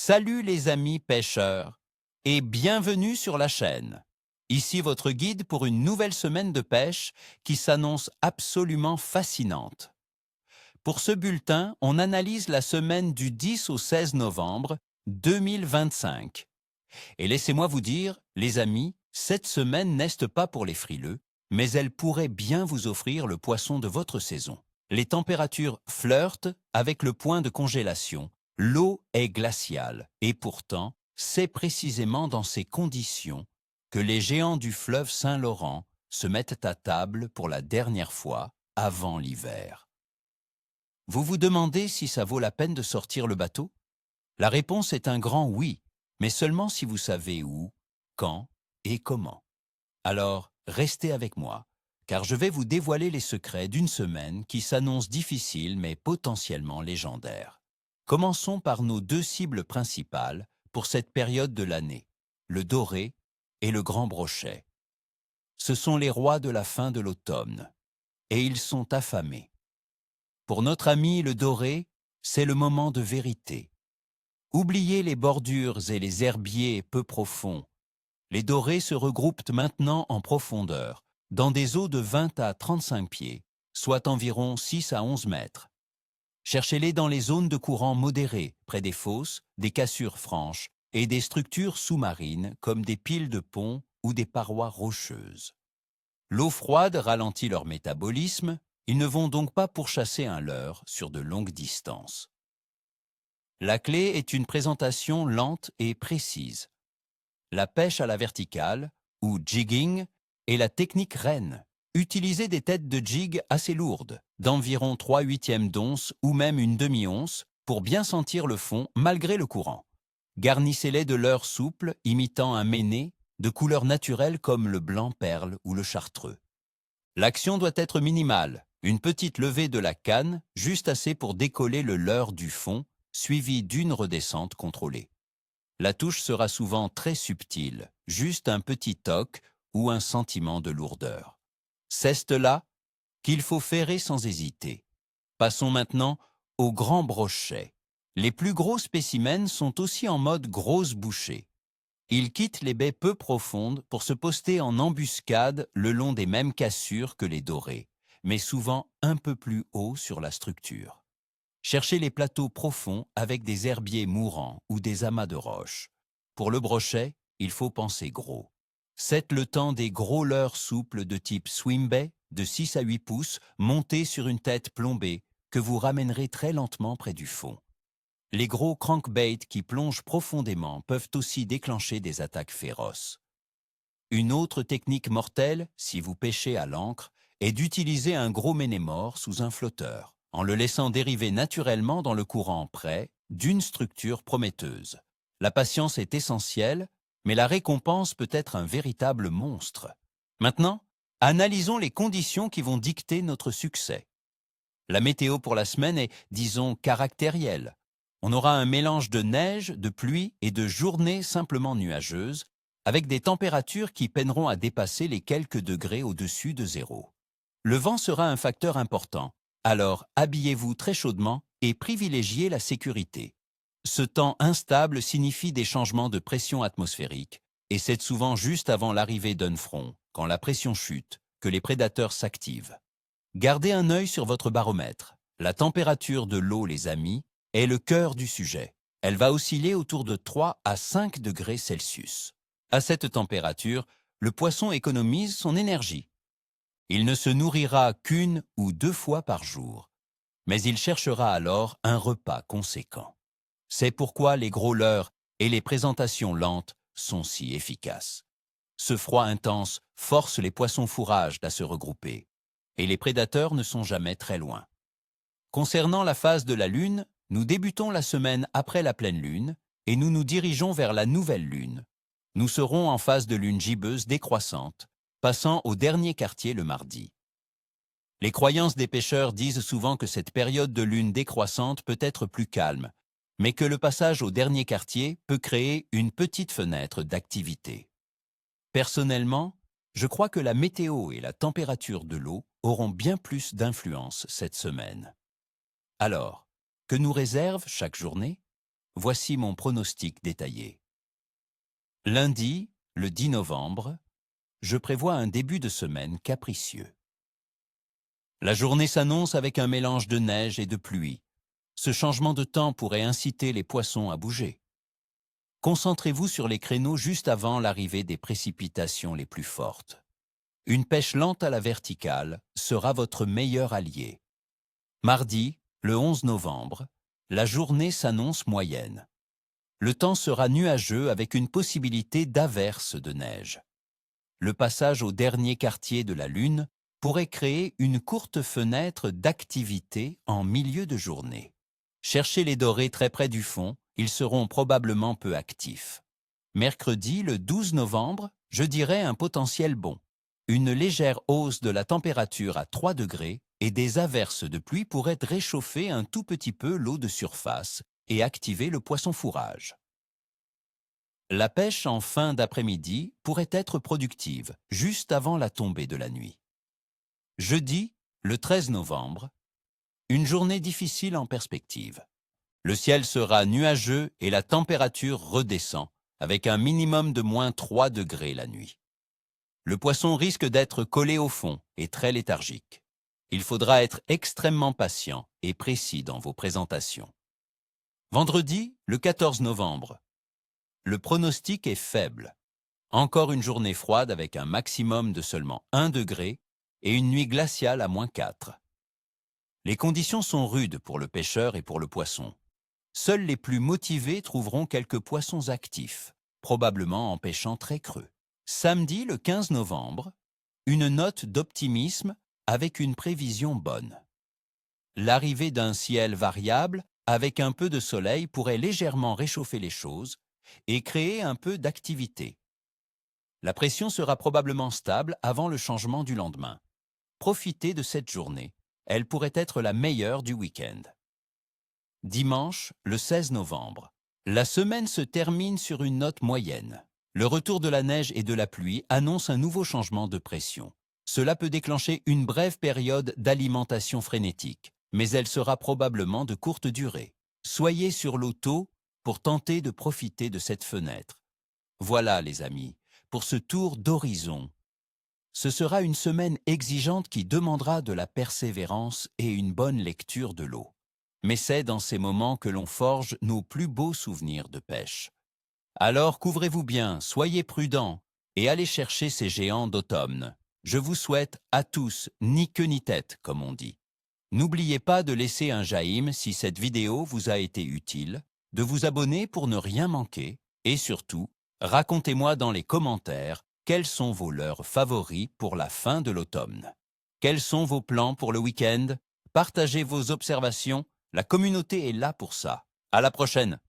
Salut les amis pêcheurs et bienvenue sur la chaîne. Ici votre guide pour une nouvelle semaine de pêche qui s'annonce absolument fascinante. Pour ce bulletin, on analyse la semaine du 10 au 16 novembre 2025. Et laissez-moi vous dire, les amis, cette semaine n'est pas pour les frileux, mais elle pourrait bien vous offrir le poisson de votre saison. Les températures flirtent avec le point de congélation. L'eau est glaciale et pourtant, c'est précisément dans ces conditions que les géants du fleuve Saint-Laurent se mettent à table pour la dernière fois avant l'hiver. Vous vous demandez si ça vaut la peine de sortir le bateau? La réponse est un grand oui, mais seulement si vous savez où, quand et comment. Alors, restez avec moi, car je vais vous dévoiler les secrets d'une semaine qui s'annonce difficile mais potentiellement légendaire. Commençons par nos deux cibles principales pour cette période de l'année, le doré et le grand brochet. Ce sont les rois de la fin de l'automne, et ils sont affamés. Pour notre ami le doré, c'est le moment de vérité. Oubliez les bordures et les herbiers peu profonds. Les dorés se regroupent maintenant en profondeur, dans des eaux de 20 à 35 pieds, soit environ 6 à 11 mètres. Cherchez-les dans les zones de courant modéré, près des fosses, des cassures franches et des structures sous-marines comme des piles de ponts ou des parois rocheuses. L'eau froide ralentit leur métabolisme, ils ne vont donc pas pourchasser un leurre sur de longues distances. La clé est une présentation lente et précise. La pêche à la verticale, ou jigging, est la technique reine. Utilisez des têtes de jig assez lourdes, d'environ 3/8 d'once ou même une demi-once, pour bien sentir le fond malgré le courant. Garnissez-les de leurres souples, imitant un méné, de couleur naturelle comme le blanc perle ou le chartreux. L'action doit être minimale, une petite levée de la canne, juste assez pour décoller le leurre du fond, suivie d'une redescente contrôlée. La touche sera souvent très subtile, juste un petit toc ou un sentiment de lourdeur. C'est là qu'il faut ferrer sans hésiter. Passons maintenant au grand brochet. Les plus gros spécimens sont aussi en mode grosse bouchée. Ils quittent les baies peu profondes pour se poster en embuscade le long des mêmes cassures que les dorés, mais souvent un peu plus haut sur la structure. Cherchez les plateaux profonds avec des herbiers mourants ou des amas de roches. Pour le brochet, il faut penser gros. C'est le temps des gros leurres souples de type swimbai de 6 à 8 pouces montés sur une tête plombée que vous ramènerez très lentement près du fond. Les gros crankbaits qui plongent profondément peuvent aussi déclencher des attaques féroces. Une autre technique mortelle, si vous pêchez à l'ancre, est d'utiliser un gros ménémore sous un flotteur, en le laissant dériver naturellement dans le courant près d'une structure prometteuse. La patience est essentielle, mais la récompense peut être un véritable monstre. Maintenant, analysons les conditions qui vont dicter notre succès. La météo pour la semaine est, disons, caractérielle. On aura un mélange de neige, de pluie et de journées simplement nuageuses, avec des températures qui peineront à dépasser les quelques degrés au-dessus de zéro. Le vent sera un facteur important, alors habillez-vous très chaudement et privilégiez la sécurité. Ce temps instable signifie des changements de pression atmosphérique, et c'est souvent juste avant l'arrivée d'un front, quand la pression chute, que les prédateurs s'activent. Gardez un œil sur votre baromètre. La température de l'eau, les amis, est le cœur du sujet. Elle va osciller autour de 3 à 5 degrés Celsius. À cette température, le poisson économise son énergie. Il ne se nourrira qu'une ou deux fois par jour, mais il cherchera alors un repas conséquent. C'est pourquoi les gros leurres et les présentations lentes sont si efficaces. Ce froid intense force les poissons fourrages à se regrouper, et les prédateurs ne sont jamais très loin. Concernant la phase de la Lune, nous débutons la semaine après la pleine Lune et nous nous dirigeons vers la nouvelle Lune. Nous serons en phase de lune gibbeuse décroissante, passant au dernier quartier le mardi. Les croyances des pêcheurs disent souvent que cette période de lune décroissante peut être plus calme, mais que le passage au dernier quartier peut créer une petite fenêtre d'activité. Personnellement, je crois que la météo et la température de l'eau auront bien plus d'influence cette semaine. Alors, que nous réserve chaque journée? Voici mon pronostic détaillé. Lundi, le 10 novembre, je prévois un début de semaine capricieux. La journée s'annonce avec un mélange de neige et de pluie. Ce changement de temps pourrait inciter les poissons à bouger. Concentrez-vous sur les créneaux juste avant l'arrivée des précipitations les plus fortes. Une pêche lente à la verticale sera votre meilleur allié. Mardi, le 11 novembre, la journée s'annonce moyenne. Le temps sera nuageux avec une possibilité d'averse de neige. Le passage au dernier quartier de la Lune pourrait créer une courte fenêtre d'activité en milieu de journée. Cherchez les dorés très près du fond, ils seront probablement peu actifs. Mercredi, le 12 novembre, je dirais un potentiel bon. Une légère hausse de la température à 3 degrés et des averses de pluie pourraient réchauffer un tout petit peu l'eau de surface et activer le poisson fourrage. La pêche en fin d'après-midi pourrait être productive, juste avant la tombée de la nuit. Jeudi, le 13 novembre, une journée difficile en perspective. Le ciel sera nuageux et la température redescend, avec un minimum de moins 3 degrés la nuit. Le poisson risque d'être collé au fond et très léthargique. Il faudra être extrêmement patient et précis dans vos présentations. Vendredi, le 14 novembre. Le pronostic est faible. Encore une journée froide avec un maximum de seulement 1 degré et une nuit glaciale à moins 4. Les conditions sont rudes pour le pêcheur et pour le poisson. Seuls les plus motivés trouveront quelques poissons actifs, probablement en pêchant très creux. Samedi, le 15 novembre, une note d'optimisme avec une prévision bonne. L'arrivée d'un ciel variable avec un peu de soleil pourrait légèrement réchauffer les choses et créer un peu d'activité. La pression sera probablement stable avant le changement du lendemain. Profitez de cette journée. Elle pourrait être la meilleure du week-end. Dimanche, le 16 novembre. La semaine se termine sur une note moyenne. Le retour de la neige et de la pluie annonce un nouveau changement de pression. Cela peut déclencher une brève période d'alimentation frénétique, mais elle sera probablement de courte durée. Soyez sur l'eau tôt pour tenter de profiter de cette fenêtre. Voilà, les amis, pour ce tour d'horizon. Ce sera une semaine exigeante qui demandera de la persévérance et une bonne lecture de l'eau. Mais c'est dans ces moments que l'on forge nos plus beaux souvenirs de pêche. Alors couvrez-vous bien, soyez prudents et allez chercher ces géants d'automne. Je vous souhaite à tous ni queue ni tête, comme on dit. N'oubliez pas de laisser un j'aime si cette vidéo vous a été utile, de vous abonner pour ne rien manquer et surtout, racontez-moi dans les commentaires quels sont vos leurres favoris pour la fin de l'automne. Quels sont vos plans pour le week-end? Partagez vos observations, la communauté est là pour ça. À la prochaine!